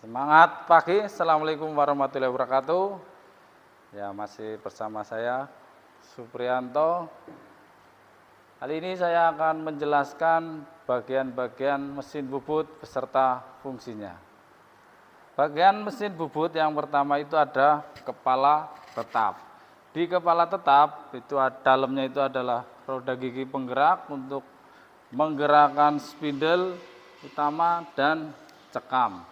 Semangat pagi, Assalamualaikum warahmatullahi wabarakatuh. Ya, masih bersama saya Supriyanto. Kali ini saya akan menjelaskan bagian-bagian mesin bubut beserta fungsinya. Bagian mesin bubut yang pertama itu ada kepala tetap. Di kepala tetap itu dalamnya itu adalah roda gigi penggerak untuk menggerakkan spindle utama dan cekam.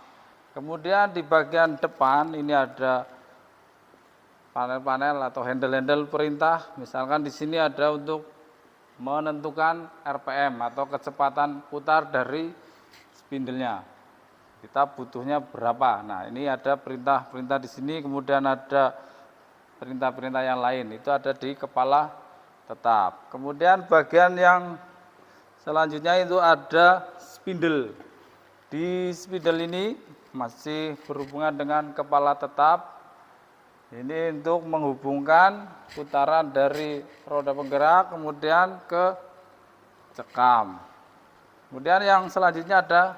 Kemudian di bagian depan ini ada panel-panel atau handle-handle perintah. Misalkan di sini ada untuk menentukan RPM atau kecepatan putar dari spindlenya. Kita butuhnya berapa? Nah, ini ada perintah-perintah di sini, kemudian ada perintah-perintah yang lain. Itu ada di kepala tetap. Kemudian bagian yang selanjutnya itu ada spindle. Di spindle ini masih berhubungan dengan kepala tetap. Ini untuk menghubungkan putaran dari roda penggerak kemudian ke cekam. Kemudian yang selanjutnya ada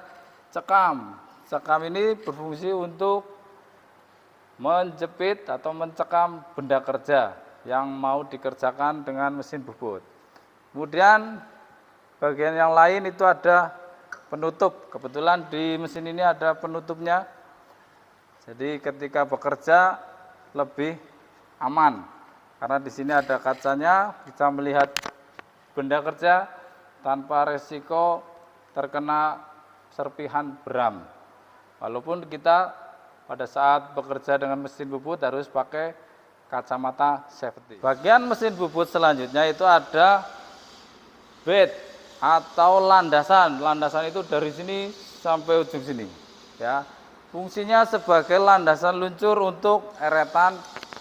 cekam. Cekam ini berfungsi untuk menjepit atau mencekam benda kerja yang mau dikerjakan dengan mesin bubut. Kemudian bagian yang lain itu ada penutup. Kebetulan di mesin ini ada penutupnya. Jadi ketika bekerja lebih aman. Karena di sini ada kacanya, bisa melihat benda kerja tanpa resiko terkena serpihan beram. Walaupun kita pada saat bekerja dengan mesin bubut harus pakai kacamata safety. Bagian mesin bubut selanjutnya itu ada bed atau landasan. Landasan itu dari sini sampai ujung sini. Ya, fungsinya sebagai landasan luncur untuk eretan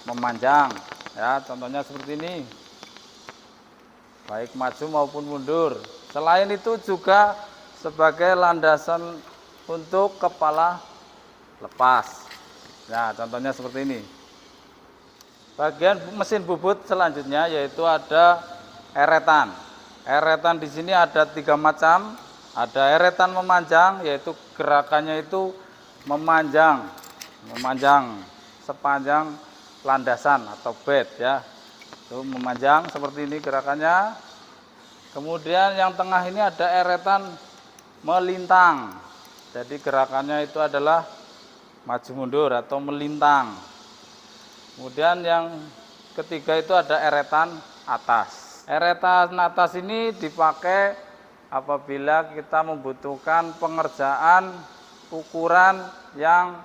memanjang. Ya, contohnya seperti ini. Baik maju maupun mundur. Selain itu juga sebagai landasan untuk kepala lepas. Nah, contohnya seperti ini. Bagian mesin bubut selanjutnya yaitu ada eretan. Eretan di sini ada 3 macam. Ada eretan memanjang, yaitu gerakannya itu memanjang sepanjang landasan atau bed ya. Itu memanjang seperti ini gerakannya. Kemudian yang tengah ini ada eretan melintang. Jadi gerakannya itu adalah maju mundur atau melintang. Kemudian yang ketiga itu ada eretan atas. Eretan atas ini dipakai apabila kita membutuhkan pengerjaan ukuran yang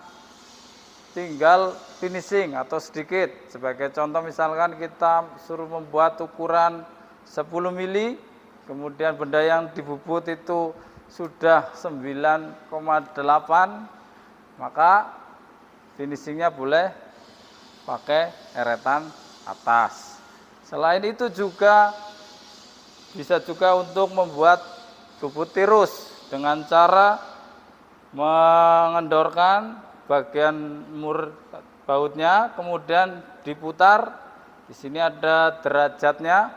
tinggal finishing atau sedikit. Sebagai contoh misalkan kita suruh membuat ukuran 10 mili, kemudian benda yang dibubut itu sudah 9,8, maka finishingnya boleh pakai eretan atas. Selain itu juga bisa juga untuk membuat bubut tirus dengan cara mengendorkan bagian mur bautnya, kemudian diputar. Di sini ada derajatnya,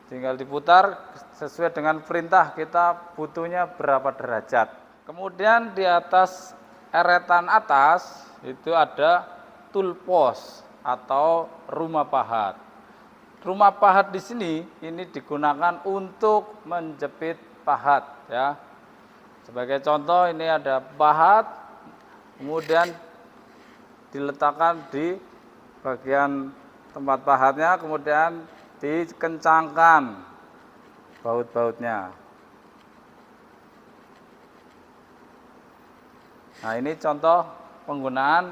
tinggal diputar sesuai dengan perintah kita butuhnya berapa derajat. Kemudian di atas eretan atas itu ada tool post atau rumah pahat. Rumah pahat di sini ini digunakan untuk menjepit pahat ya. Sebagai contoh ini ada pahat, kemudian diletakkan di bagian tempat pahatnya, kemudian dikencangkan baut-bautnya. Nah, ini contoh penggunaan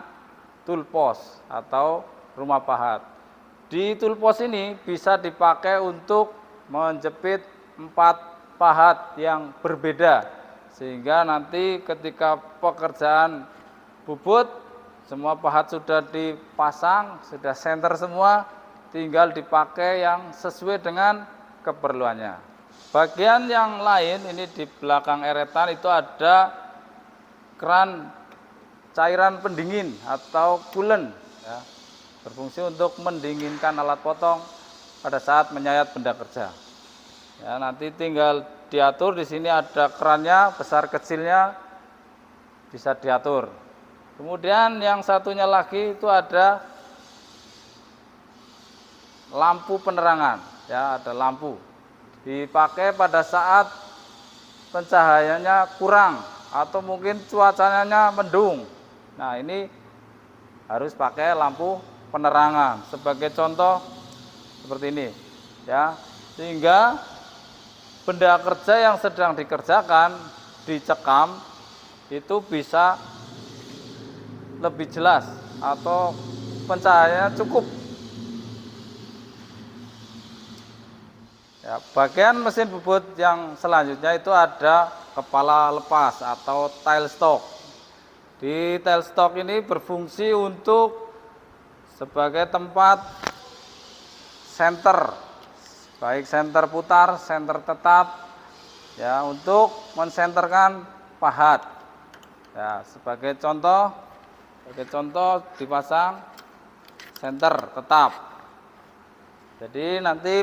tool post atau rumah pahat. Di tool post ini bisa dipakai untuk menjepit 4 pahat yang berbeda, sehingga nanti ketika pekerjaan bubut semua pahat sudah dipasang, sudah senter semua, tinggal dipakai yang sesuai dengan keperluannya. Bagian yang lain ini di belakang eretan itu ada keran cairan pendingin atau coolant ya. Berfungsi untuk mendinginkan alat potong pada saat menyayat benda kerja. Ya, nanti tinggal diatur. Di sini ada kerannya besar kecilnya, bisa diatur. Kemudian yang satunya lagi itu ada lampu penerangan, ya, ada lampu. Dipakai pada saat pencahayaannya kurang atau mungkin cuacanya mendung. Nah, ini harus pakai lampu penerangan. Sebagai contoh seperti ini, ya. Sehingga benda kerja yang sedang dikerjakan dicekam itu bisa lebih jelas atau pencahayaannya cukup. Ya, bagian mesin bubut yang selanjutnya itu ada kepala lepas atau tailstock. Di tailstock ini berfungsi untuk sebagai tempat senter, baik senter putar, senter tetap, ya, untuk mensenterkan pahat. Ya, sebagai contoh dipasang senter tetap. Jadi nanti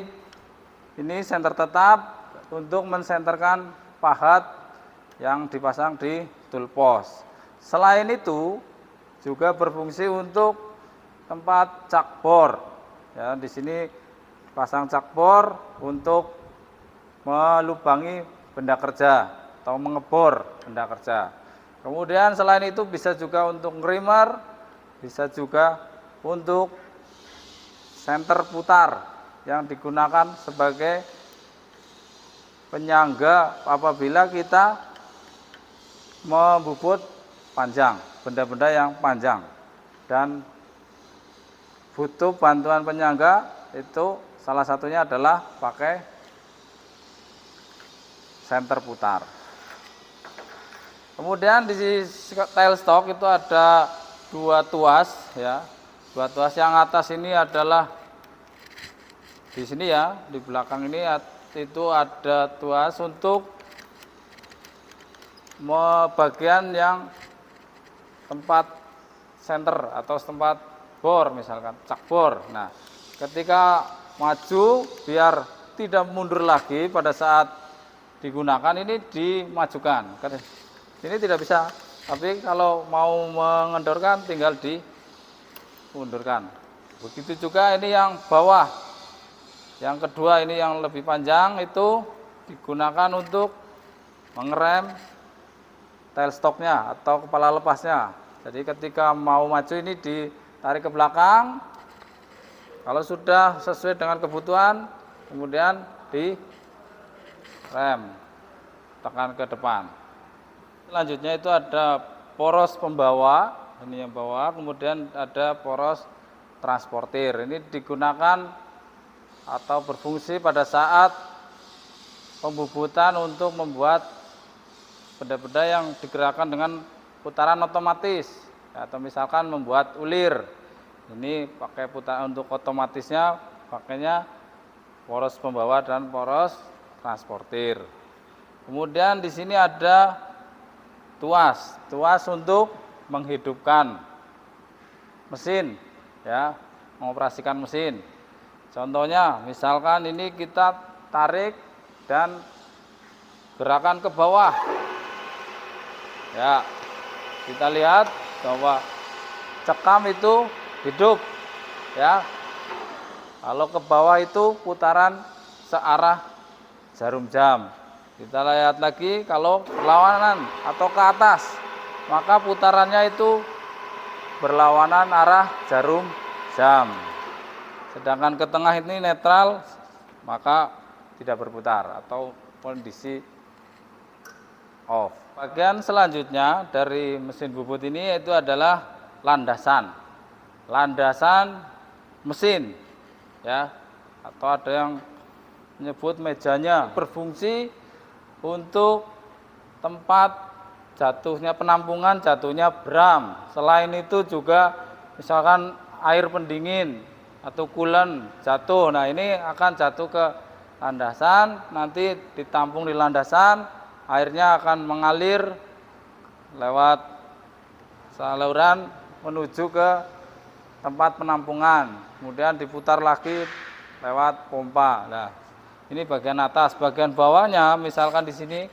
ini senter tetap untuk mensenterkan pahat yang dipasang di tool post. Selain itu juga berfungsi untuk tempat cakbor. Ya, di sini pasang cakbor untuk melubangi benda kerja atau mengebor benda kerja. Kemudian selain itu bisa juga untuk ngrimer, bisa juga untuk senter putar yang digunakan sebagai penyangga apabila kita membubut panjang, benda-benda yang panjang dan butuh bantuan penyangga. Itu salah satunya adalah pakai senter putar. Kemudian di tailstock itu ada dua tuas, ya. Dua tuas yang atas ini adalah di sini, ya, di belakang ini itu ada tuas untuk bagian yang tempat senter atau tempat bor, misalkan cakbor. Nah, ketika maju biar tidak mundur lagi pada saat digunakan, ini dimajukan. Ini tidak bisa, tapi kalau mau mengendorkan tinggal dimundurkan. Begitu juga ini yang bawah. Yang kedua ini yang lebih panjang itu digunakan untuk mengerem tailstocknya atau kepala lepasnya. Jadi ketika mau maju ini ditarik ke belakang. Kalau sudah sesuai dengan kebutuhan, kemudian direm, tekan ke depan. Selanjutnya itu ada poros pembawa, ini yang bawah, kemudian ada poros transportir. Ini digunakan atau berfungsi pada saat pembubutan untuk membuat benda-benda yang digerakkan dengan putaran otomatis, atau misalkan membuat ulir. Ini pakai putaran untuk otomatisnya, pakainya poros pembawa dan poros transportir. Kemudian di sini ada tuas untuk menghidupkan mesin, ya, mengoperasikan mesin. Contohnya, misalkan ini kita tarik dan gerakan ke bawah. Ya, kita lihat bahwa cekam itu hidup, ya. Kalau ke bawah itu putaran searah jarum jam. Kita lihat lagi kalau berlawanan atau ke atas, maka putarannya itu berlawanan arah jarum jam. Sedangkan ke tengah ini netral, maka tidak berputar atau kondisi off. Bagian selanjutnya dari mesin bubut ini itu adalah landasan. Landasan mesin, ya, atau ada yang menyebut mejanya, berfungsi untuk tempat jatuhnya penampungan, jatuhnya bram. Selain itu juga misalkan air pendingin atau coolant jatuh. Nah, ini akan jatuh ke landasan, nanti ditampung di landasan, airnya akan mengalir lewat saluran menuju ke tempat penampungan, kemudian diputar lagi lewat pompa. Nah, ini bagian atas. Bagian bawahnya misalkan di sini,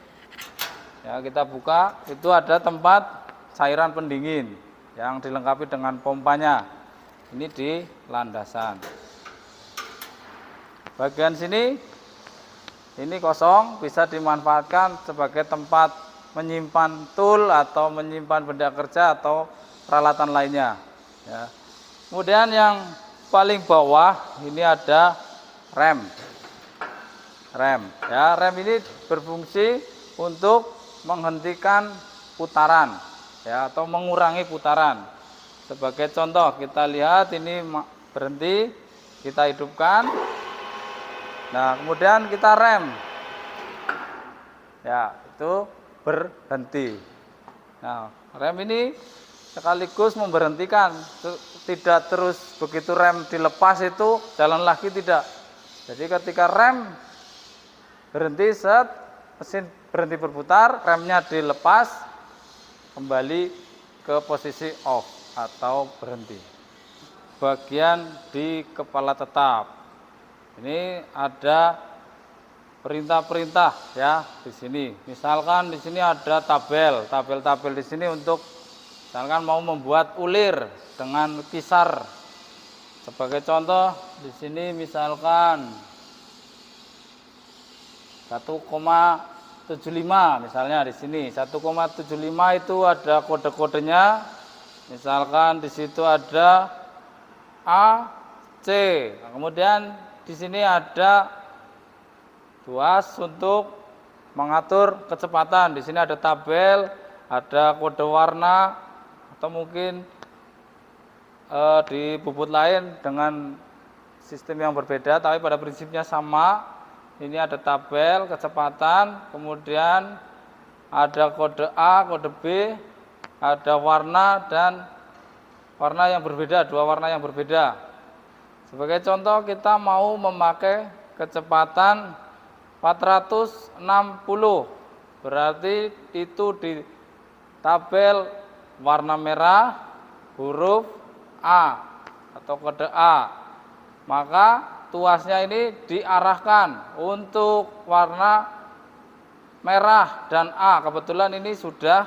ya, kita buka, itu ada tempat cairan pendingin yang dilengkapi dengan pompanya. Ini di landasan. Bagian sini ini kosong, bisa dimanfaatkan sebagai tempat menyimpan tool atau menyimpan benda kerja atau peralatan lainnya. Ya. Kemudian yang paling bawah ini ada rem. Ya, rem ini berfungsi untuk menghentikan putaran, ya, atau mengurangi putaran. Sebagai contoh, kita lihat ini berhenti, kita hidupkan. Nah, kemudian kita rem. Ya, itu berhenti. Nah, rem ini sekaligus memberhentikan, tidak terus begitu rem dilepas itu jalan lagi, tidak. Jadi ketika rem berhenti, mesin berhenti berputar, remnya dilepas, kembali ke posisi off atau berhenti. Bagian di kepala tetap. Ini ada perintah-perintah ya di sini. Misalkan di sini ada tabel di sini untuk misalkan mau membuat ulir dengan kisar. Sebagai contoh di sini misalkan 1,75 misalnya di sini 1,75 itu ada kode-kodenya. Misalkan di situ ada A, C. Nah, kemudian di sini ada tuas untuk mengatur kecepatan. Di sini ada tabel, ada kode warna, atau mungkin di bubut lain dengan sistem yang berbeda, tapi pada prinsipnya sama. Ini ada tabel kecepatan, kemudian ada kode A, kode B, ada warna dan warna yang berbeda, dua warna yang berbeda. Sebagai contoh, kita mau memakai kecepatan 460, berarti itu di tabel warna merah huruf A atau kode A. Maka tuasnya ini diarahkan untuk warna merah dan A. Kebetulan ini sudah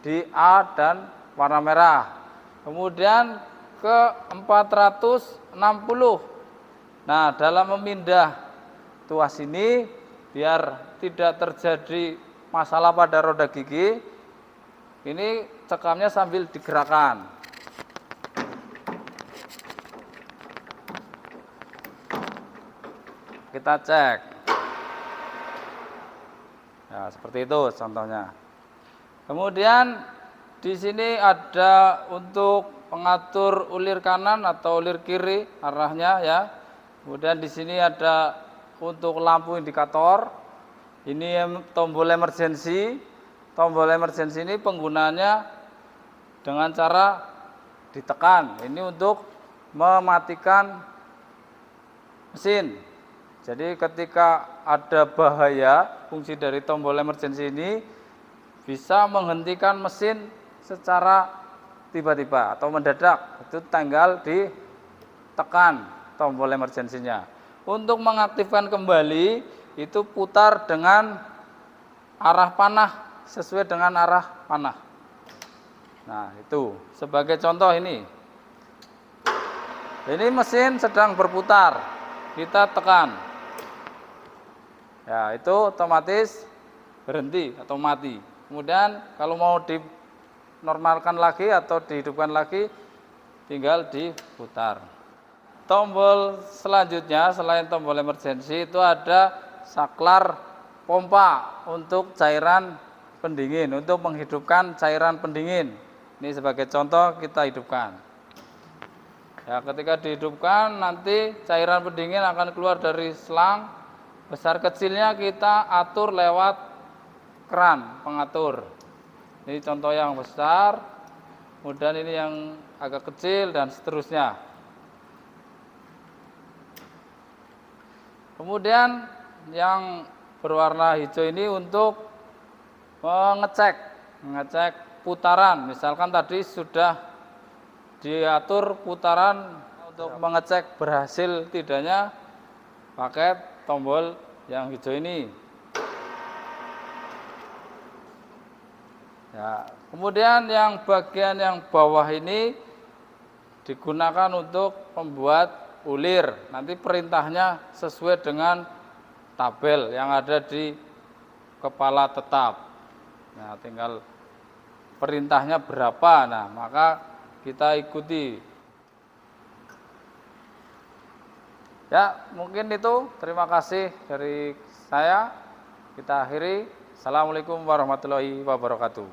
di A dan warna merah. Kemudian ke 460. Nah, dalam memindah tuas ini biar tidak terjadi masalah pada roda gigi, ini cekamnya sambil digerakkan. Kita cek. Ya, seperti itu contohnya. Kemudian di sini ada untuk pengatur ulir kanan atau ulir kiri arahnya ya. Kemudian di sini ada untuk lampu indikator. Ini tombol emergency. Tombol emergency ini penggunanya dengan cara ditekan. Ini untuk mematikan mesin. Jadi ketika ada bahaya, fungsi dari tombol emergency ini bisa menghentikan mesin secara tiba-tiba atau mendadak. Itu tinggal ditekan tombol emergensinya. Untuk mengaktifkan kembali itu putar dengan arah panah, sesuai dengan arah panah. Nah, itu sebagai contoh ini. Ini mesin sedang berputar, kita tekan. Ya, itu otomatis berhenti atau mati. Kemudian kalau mau normalkan lagi atau dihidupkan lagi, tinggal diputar. Tombol selanjutnya selain tombol emergency itu ada saklar pompa untuk cairan pendingin, untuk menghidupkan cairan pendingin. Ini sebagai contoh kita hidupkan. Ya, ketika dihidupkan nanti cairan pendingin akan keluar dari selang. Besar kecilnya kita atur lewat keran pengatur. Ini contoh yang besar, kemudian ini yang agak kecil dan seterusnya. Kemudian yang berwarna hijau ini untuk mengecek putaran. Misalkan tadi sudah diatur putaran, untuk mengecek berhasil tidaknya pakai tombol yang hijau ini. Ya, kemudian yang bagian yang bawah ini digunakan untuk membuat ulir. Nanti perintahnya sesuai dengan tabel yang ada di kepala tetap. Nah, tinggal perintahnya berapa. Nah, maka kita ikuti. Ya, mungkin itu. Terima kasih dari saya. Kita akhiri. Assalamualaikum warahmatullahi wabarakatuh.